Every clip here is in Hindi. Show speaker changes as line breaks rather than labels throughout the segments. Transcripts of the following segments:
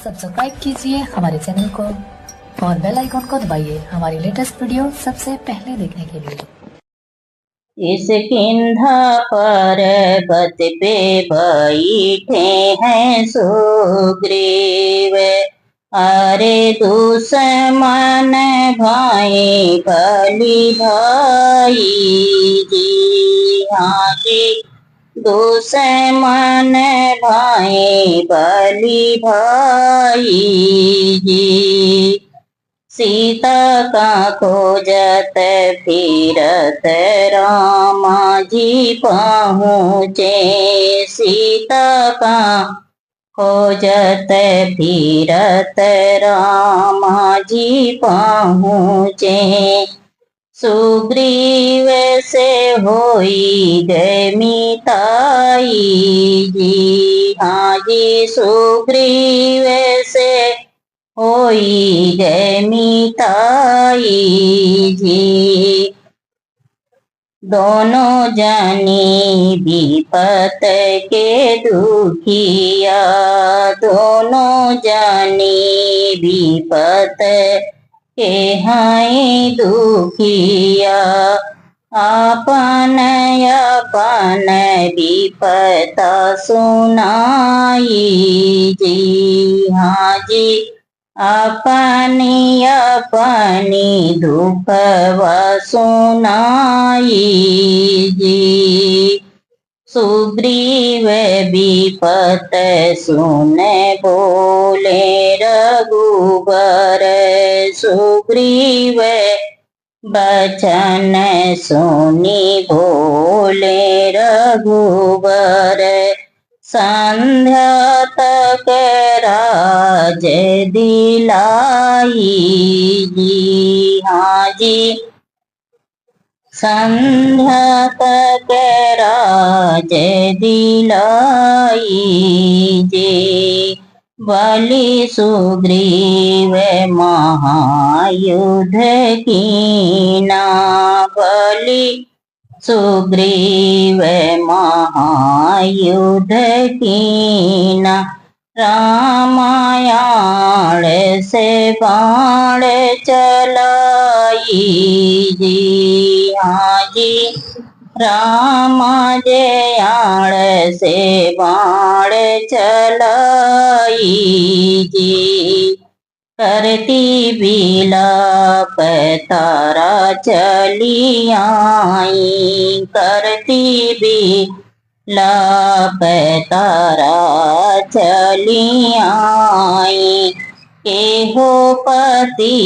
सब्सक्राइब कीजिए हमारे चैनल को और बेल आइकॉन को दबाइए हमारी लेटेस्ट वीडियो सबसे पहले देखने के लिए।
इस किंधा पर्वत पे बैठे हैं सुग्रीव, अरे दुश्मन भाई बलि भाई जी, हाँ जी दुश्मन भाई बलि भाई जी। सीता का खोजत फिरत रामा जी पहुँचे, सीता का खोजत फिरत रामा जी पहुँचे। सुग्रीव से होई गए मिताई जी, हाँ जी सुग्रीव से होई गए मिताई जी। दोनों जानी विपत के दुखिया, दोनों जानी विपत के हैं दुखिया। आपन आपन विपता सुनाई जी, हाँ जी अपनी अपनी दुखवा सुनाई जी। सुग्रीव विपत सुन बोले रघुबर, सुग्रीव बचन सुनी बोले रघुबर। संध्या तक राज दिलाई जी, हाँ जी संध्या तक राज दिलाई जी। बलि सुग्रीव महायुद्ध कीना, बलि सुग्रीव महायुद्ध कीना। रामायण से बाण चलाई जी, हाँ जी रामायण से बाण चलाई जी। करती बिलाप तारा चली आई, करती बिलाप तारा चली आई। केहो पति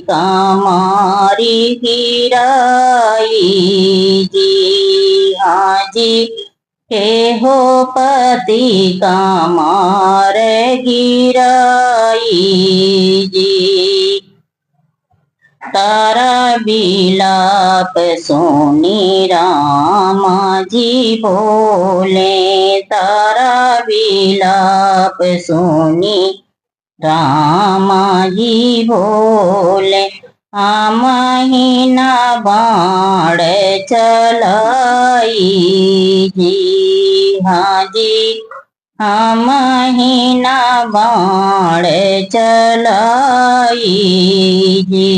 का मारी गिराई जी, हाँ जी केहो पति का मार गिराई जी। तारा बिलाप सुनी रामा जी बोले, तारा बिलाप सुनी रामा जी बोले। महीना बाण चलाई जी, हाँ जी महीना बाण चलाई जी।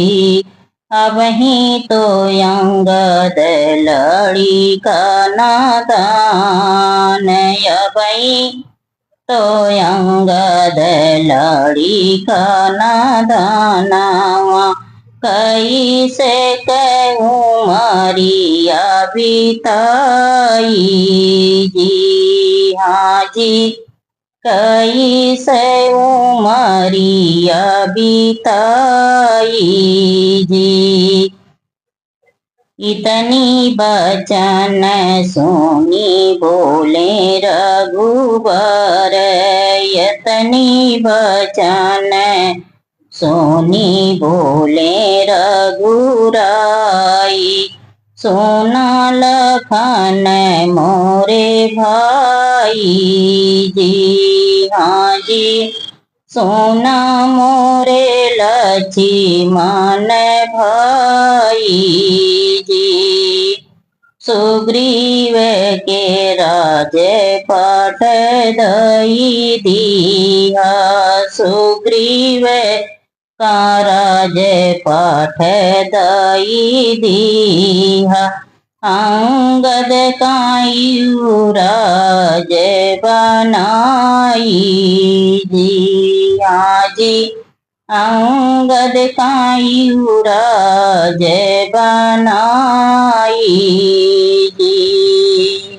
अब ही तो अंगद लड़ी का नादान, अब ही तो अंगद लड़ी का नादाना। कैसे कहूँ मरिया बिताई जी, हाँ जी कैसे उमरिया बिताई जी। इतनी बचन सुनी बोले रघुबर, इतनी बचन सुनी बोले रघुराई। सोना लखन मोरे भाई जी, हाँ जी सोना मोरे लक्ष्मण भाई जी। सुग्रीव के राजे पाठ दई दिया, सुग्रीव का राजे पाठ दई दिया, अंगद कायू राजे बनाई जी, हाँ जी अंगद कायू राजे बनाई जी।